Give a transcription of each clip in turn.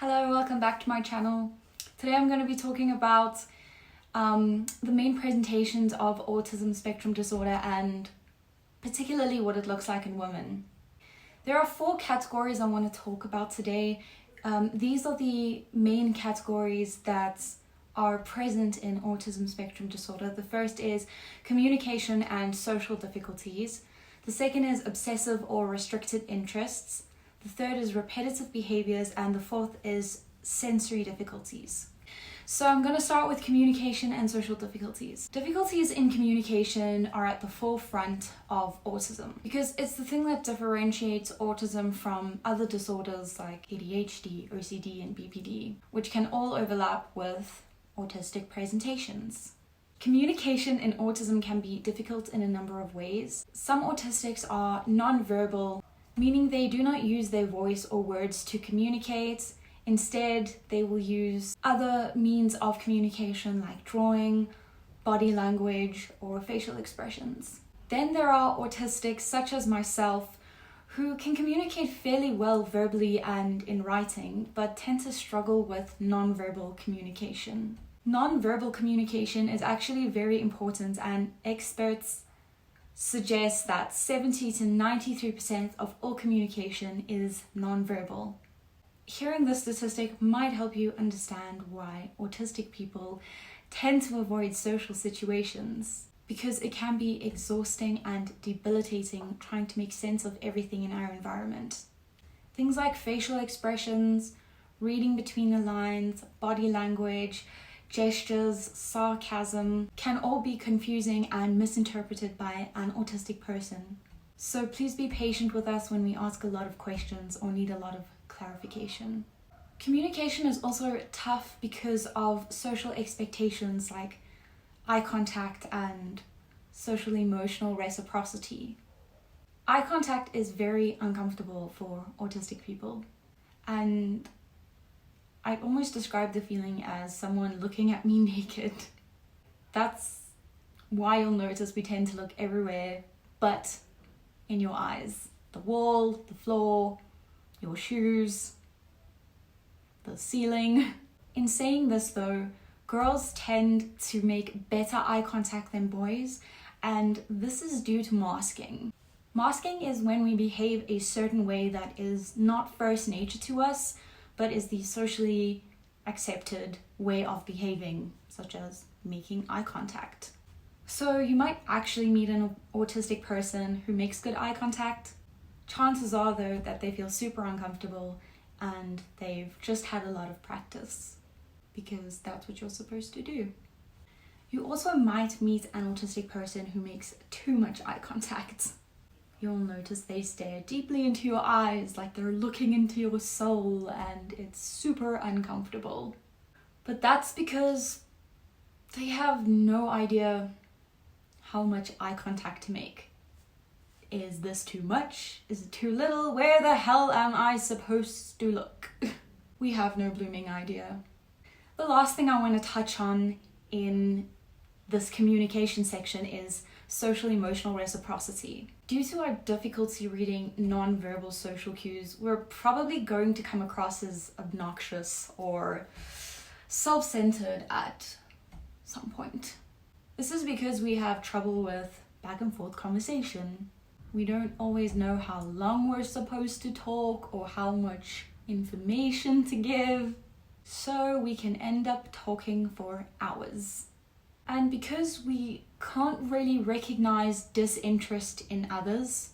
Hello, welcome back to my channel. Today I'm going to be talking about the main presentations of autism spectrum disorder and particularly what it looks like in women. There are 4 categories I want to talk about today. These are the main categories that are present in autism spectrum disorder. The first is communication and social difficulties. The second is obsessive or restricted interests. The third is repetitive behaviors, and the fourth is sensory difficulties. So I'm going to start with communication and social difficulties. Difficulties in communication are at the forefront of autism because it's the thing that differentiates autism from other disorders like ADHD, OCD, and BPD, which can all overlap with autistic presentations. Communication in autism can be difficult in a number of ways. Some autistics are non-verbal, meaning they do not use their voice or words to communicate. Instead, they will use other means of communication like drawing, body language, or facial expressions. Then there are autistics such as myself who can communicate fairly well verbally and in writing, but tend to struggle with non-verbal communication. Non-verbal communication is actually very important, and experts suggest that 70 to 93% of all communication is non-verbal. Hearing this statistic might help you understand why autistic people tend to avoid social situations, because it can be exhausting and debilitating trying to make sense of everything in our environment. Things like facial expressions, reading between the lines, body language, gestures, sarcasm can all be confusing and misinterpreted by an autistic person. So please be patient with us when we ask a lot of questions or need a lot of clarification. Communication is also tough because of social expectations like eye contact and social emotional reciprocity. Eye contact is very uncomfortable for autistic people, and I'd almost describe the feeling as someone looking at me naked. That's why you'll notice we tend to look everywhere but in your eyes. The wall, the floor, your shoes, the ceiling. In saying this though, girls tend to make better eye contact than boys, and this is due to masking. Masking is when we behave a certain way that is not first nature to us, but is the socially accepted way of behaving, such as making eye contact. So you might actually meet an autistic person who makes good eye contact. Chances are though that they feel super uncomfortable and they've just had a lot of practice, because that's what you're supposed to do. You also might meet an autistic person who makes too much eye contact. You'll notice they stare deeply into your eyes like they're looking into your soul, and it's super uncomfortable. But that's because they have no idea how much eye contact to make. Is this too much? Is it too little? Where the hell am I supposed to look? We have no blooming idea. The last thing I want to touch on in this communication section is social emotional reciprocity. Due to our difficulty reading non-verbal social cues, we're probably going to come across as obnoxious or self-centered at some point. This is because we have trouble with back and forth conversation. We don't always know how long we're supposed to talk or how much information to give, so we can end up talking for hours. And because we can't really recognize disinterest in others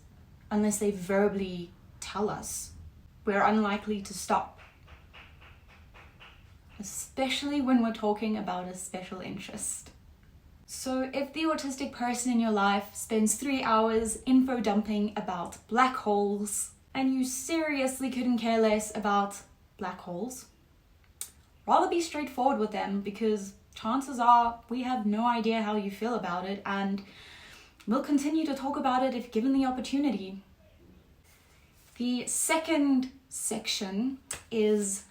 unless they verbally tell us, we're unlikely to stop. Especially when we're talking about a special interest. So if the autistic person in your life spends 3 hours info dumping about black holes and you seriously couldn't care less about black holes, rather be straightforward with them, because chances are we have no idea how you feel about it, and we'll continue to talk about it if given the opportunity. The second section is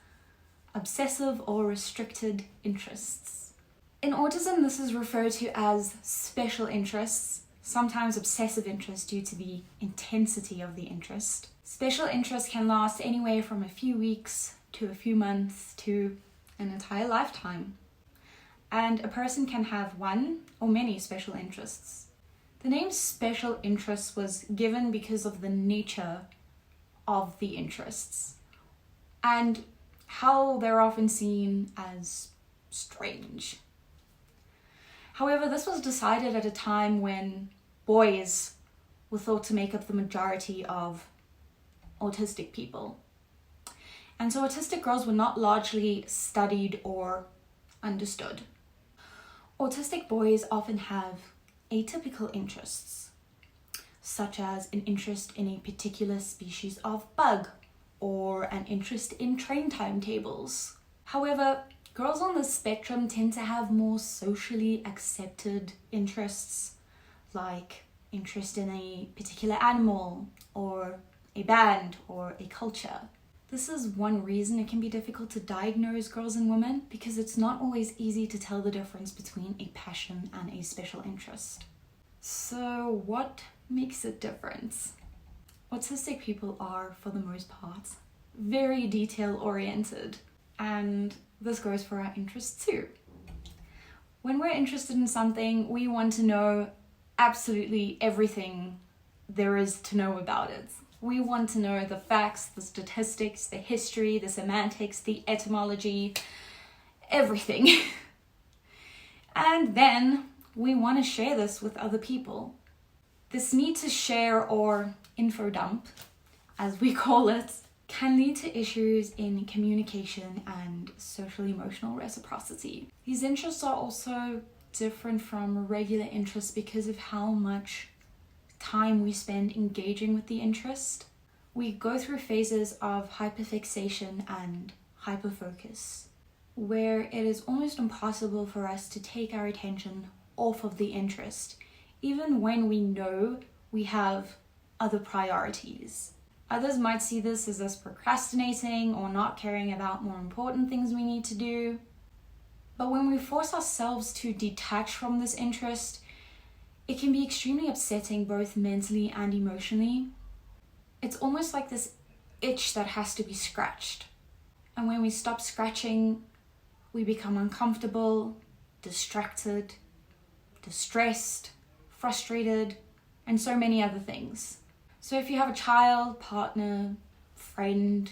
obsessive or restricted interests. In autism, this is referred to as special interests, sometimes obsessive interest due to the intensity of the interest. Special interest can last anywhere from a few weeks to a few months to an entire lifetime. And a person can have one or many special interests. The name special interests was given because of the nature of the interests and how they're often seen as strange. However, this was decided at a time when boys were thought to make up the majority of autistic people. And so autistic girls were not largely studied or understood. Autistic boys often have atypical interests, such as an interest in a particular species of bug or an interest in train timetables. However, girls on the spectrum tend to have more socially accepted interests, like interest in a particular animal or a band or a culture. This is one reason it can be difficult to diagnose girls and women, because it's not always easy to tell the difference between a passion and a special interest. So what makes it different? Autistic people are, for the most part, very detail-oriented, and this goes for our interests too. When we're interested in something, we want to know absolutely everything there is to know about it. We want to know the facts, the statistics, the history, the semantics, the etymology, everything. And then we want to share this with other people. This need to share, or info dump, as we call it, can lead to issues in communication and social emotional reciprocity. These interests are also different from regular interests because of how much time we spend engaging with the interest. We go through phases of hyperfixation and hyperfocus, where it is almost impossible for us to take our attention off of the interest, even when we know we have other priorities. Others might see this as us procrastinating or not caring about more important things we need to do. But when we force ourselves to detach from this interest, it can be extremely upsetting, both mentally and emotionally. It's almost like this itch that has to be scratched. And when we stop scratching, we become uncomfortable, distracted, distressed, frustrated, and so many other things. So if you have a child, partner, friend,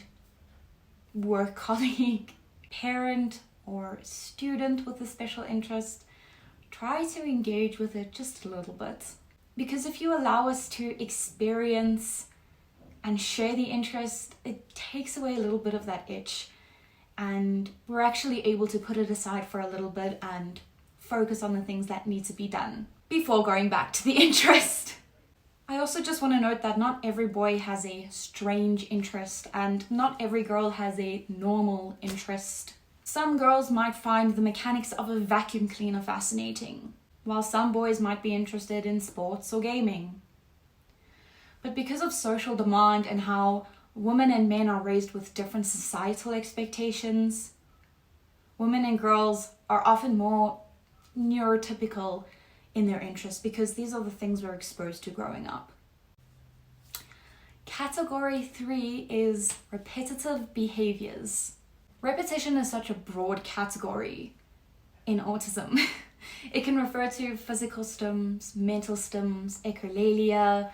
work colleague, parent, or student with a special interest, try to engage with it just a little bit. Because if you allow us to experience and share the interest, it takes away a little bit of that itch, and we're actually able to put it aside for a little bit and focus on the things that need to be done before going back to the interest. I also just want to note that not every boy has a strange interest, and not every girl has a normal interest. Some girls might find the mechanics of a vacuum cleaner fascinating, while some boys might be interested in sports or gaming. But because of social demand and how women and men are raised with different societal expectations, women and girls are often more neurotypical in their interests, because these are the things we're exposed to growing up. Category 3 is repetitive behaviors. Repetition is such a broad category in autism. It can refer to physical stims, mental stims, echolalia,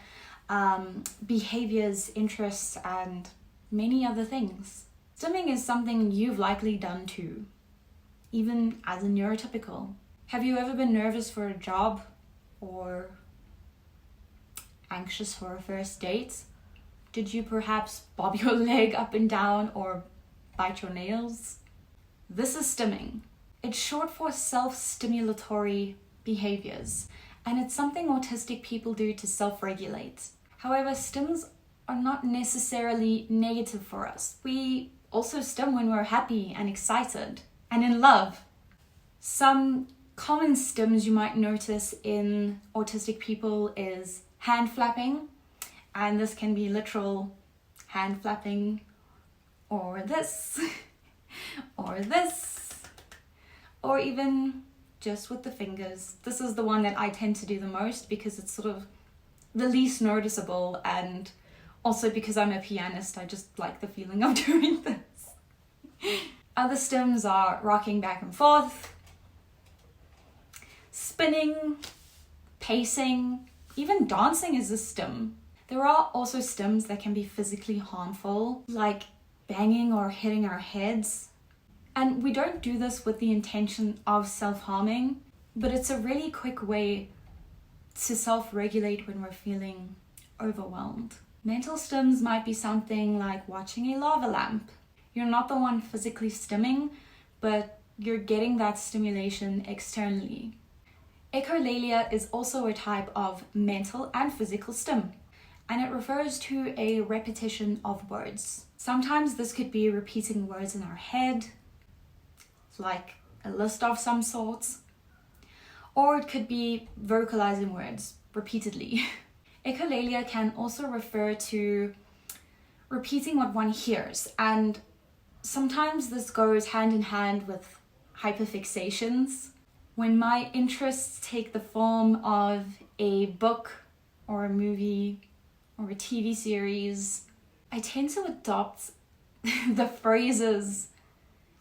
behaviors, interests, and many other things. Stimming is something you've likely done too, even as a neurotypical. Have you ever been nervous for a job, or anxious for a first date? Did you perhaps bob your leg up and down or bite your nails? This is stimming. It's short for self-stimulatory behaviors, and it's something autistic people do to self-regulate. However, stims are not necessarily negative for us. We also stim when we're happy and excited and in love. Some common stims you might notice in autistic people is hand flapping, and this can be literal hand flapping, or this, or this, or even just with the fingers. This is the one that I tend to do the most because it's sort of the least noticeable, and also because I'm a pianist, I just like the feeling of doing this. Other stims are rocking back and forth, spinning, pacing, even dancing is a stim. There are also stims that can be physically harmful, like banging or hitting our heads. And we don't do this with the intention of self-harming, but it's a really quick way to self-regulate when we're feeling overwhelmed. Mental stims might be something like watching a lava lamp. You're not the one physically stimming, but you're getting that stimulation externally. Echolalia is also a type of mental and physical stim, and it refers to a repetition of words. Sometimes this could be repeating words in our head, like a list of some sorts, or it could be vocalizing words repeatedly. Echolalia can also refer to repeating what one hears, and sometimes this goes hand in hand with hyperfixations. When my interests take the form of a book or a movie or a TV series, I tend to adopt the phrases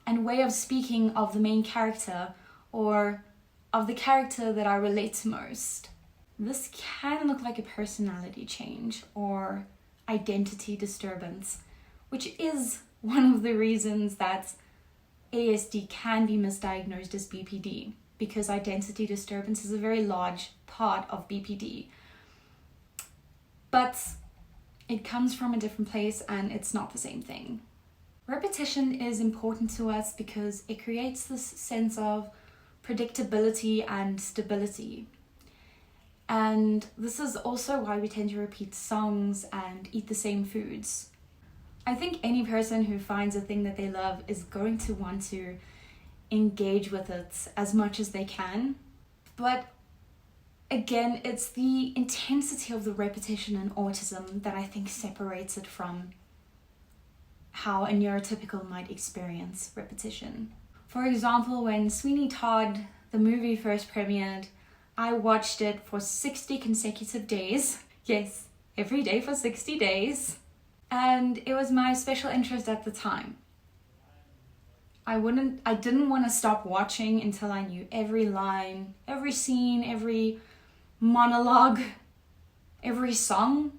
and way of speaking of the main character or of the character that I relate to most. This can look like a personality change or identity disturbance, which is one of the reasons that ASD can be misdiagnosed as BPD, because identity disturbance is a very large part of BPD. But it comes from a different place and it's not the same thing. Repetition is important to us because it creates this sense of predictability and stability. And this is also why we tend to repeat songs and eat the same foods. I think any person who finds a thing that they love is going to want to engage with it as much as they can. But again, it's the intensity of the repetition in autism that I think separates it from how a neurotypical might experience repetition. For example, when Sweeney Todd, the movie, first premiered, I watched it for 60 consecutive days. Yes, every day for 60 days. And it was my special interest at the time. I didn't want to stop watching until I knew every line, every scene, every monologue, every song.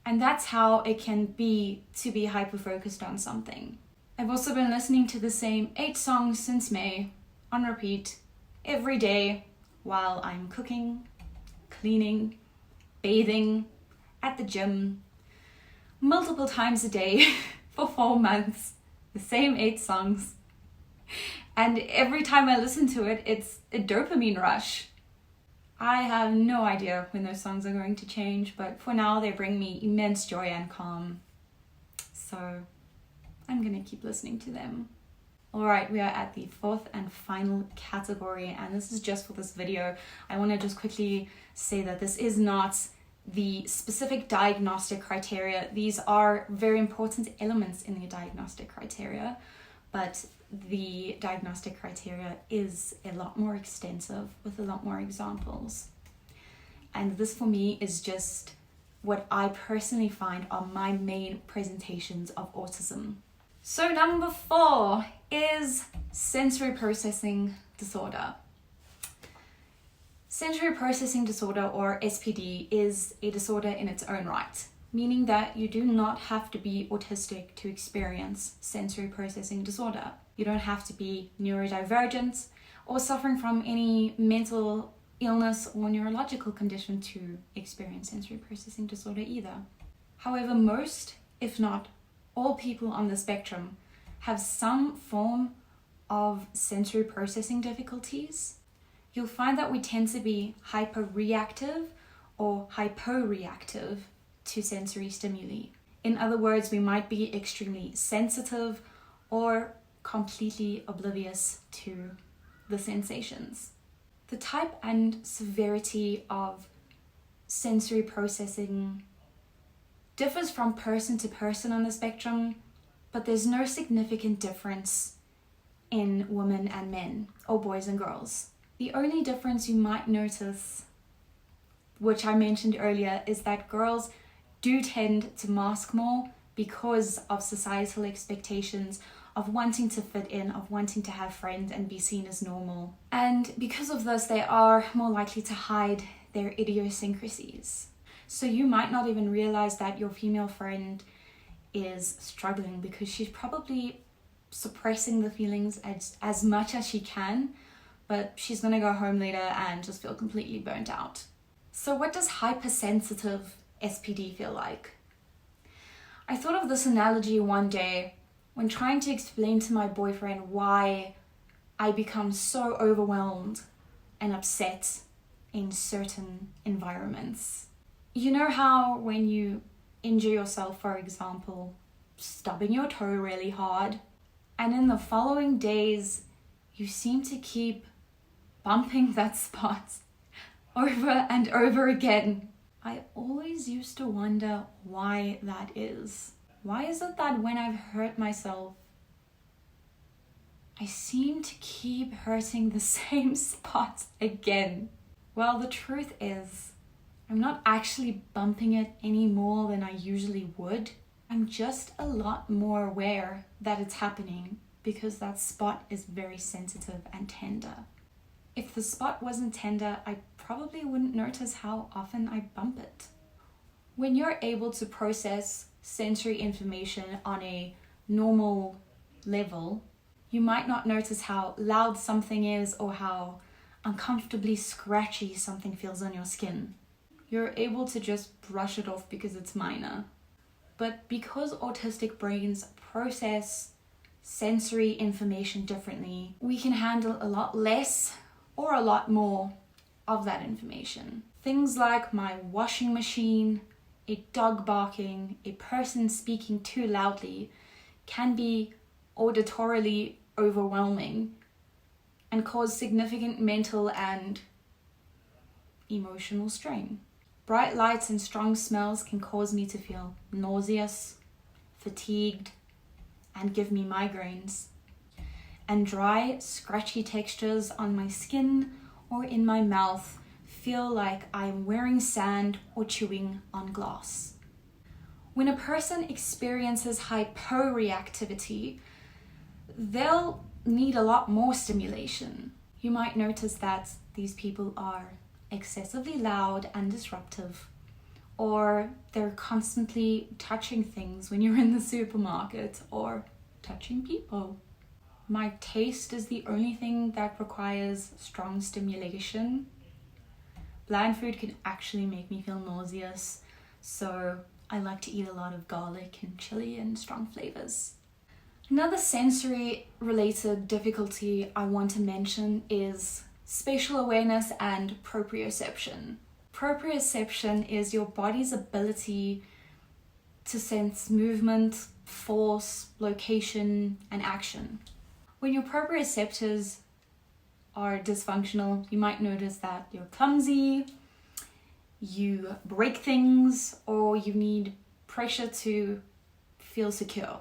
And that's how it can be to be hyper-focused on something. I've also been listening to the same 8 songs since May, on repeat, every day, while I'm cooking, cleaning, bathing, at the gym, multiple times a day for 4 months, the same 8 songs. And every time I listen to it, it's a dopamine rush. I have no idea when those songs are going to change, but for now they bring me immense joy and calm. So I'm gonna keep listening to them. Alright, we are at the 4th and final category, and this is just for this video. I want to just quickly say that this is not the specific diagnostic criteria. These are very important elements in the diagnostic criteria, but the diagnostic criteria is a lot more extensive with a lot more examples. And this for me is just what I personally find are my main presentations of autism. So number 4 is sensory processing disorder. Sensory processing disorder, or SPD, is a disorder in its own right, meaning that you do not have to be autistic to experience sensory processing disorder. You don't have to be neurodivergent or suffering from any mental illness or neurological condition to experience sensory processing disorder either. However, most, if not all people on the spectrum have some form of sensory processing difficulties. You'll find that we tend to be hyperreactive or hyporeactive to sensory stimuli. In other words, we might be extremely sensitive or completely oblivious to the sensations. The type and severity of sensory processing differs from person to person on the spectrum, but there's no significant difference in women and men, or boys and girls. The only difference you might notice, which I mentioned earlier, is that girls do tend to mask more because of societal expectations of wanting to fit in, of wanting to have friends and be seen as normal. And because of this, they are more likely to hide their idiosyncrasies. So you might not even realize that your female friend is struggling because she's probably suppressing the feelings as much as she can, but she's gonna go home later and just feel completely burnt out. So what does hypersensitive SPD feel like? I thought of this analogy one day when trying to explain to my boyfriend why I become so overwhelmed and upset in certain environments. You know how when you injure yourself, for example, stubbing your toe really hard, and in the following days, you seem to keep bumping that spot over and over again. I always used to wonder why that is. Why is it that when I've hurt myself, I seem to keep hurting the same spot again? Well, the truth is, I'm not actually bumping it any more than I usually would. I'm just a lot more aware that it's happening because that spot is very sensitive and tender. If the spot wasn't tender, I probably wouldn't notice how often I bump it. When you're able to process sensory information on a normal level, you might not notice how loud something is or how uncomfortably scratchy something feels on your skin. You're able to just brush it off because it's minor. But because autistic brains process sensory information differently, we can handle a lot less or a lot more of that information. Things like my washing machine, a dog barking, a person speaking too loudly can be auditorily overwhelming and cause significant mental and emotional strain. Bright lights and strong smells can cause me to feel nauseous, fatigued, and give me migraines. And dry, scratchy textures on my skin or in my mouth feel like I'm wearing sand or chewing on glass. When a person experiences hyporeactivity, they'll need a lot more stimulation. You might notice that these people are excessively loud and disruptive, or they're constantly touching things when you're in the supermarket or touching people. My taste is the only thing that requires strong stimulation. Bland food can actually make me feel nauseous, so I like to eat a lot of garlic and chili and strong flavors. Another sensory related difficulty I want to mention is spatial awareness and proprioception. Proprioception is your body's ability to sense movement, force, location, and action. When your proprioceptors are dysfunctional, you might notice that you're clumsy, you break things, or you need pressure to feel secure.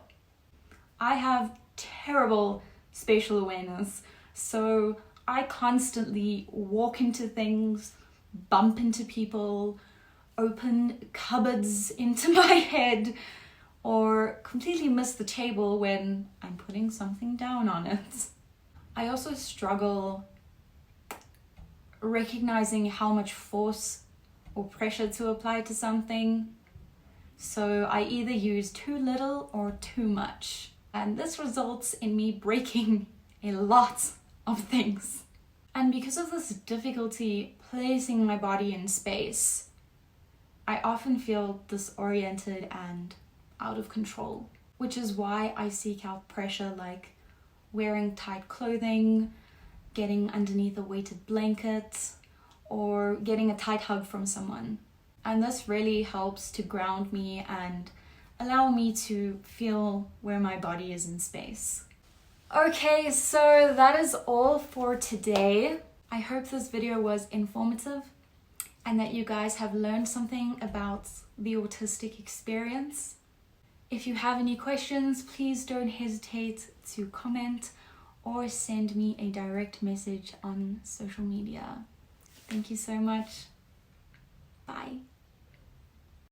I have terrible spatial awareness, so I constantly walk into things, bump into people, open cupboards into my head, or completely miss the table when I'm putting something down on it. I also struggle recognizing how much force or pressure to apply to something. So I either use too little or too much. And this results in me breaking a lot of things. And because of this difficulty placing my body in space, I often feel disoriented and out of control, which is why I seek out pressure like wearing tight clothing, getting underneath a weighted blanket, or getting a tight hug from someone. And this really helps to ground me and allow me to feel where my body is in space. Okay, so that is all for today. I hope this video was informative and that you guys have learned something about the autistic experience. If you have any questions, please don't hesitate to comment or send me a direct message on social media. Thank you so much. Bye.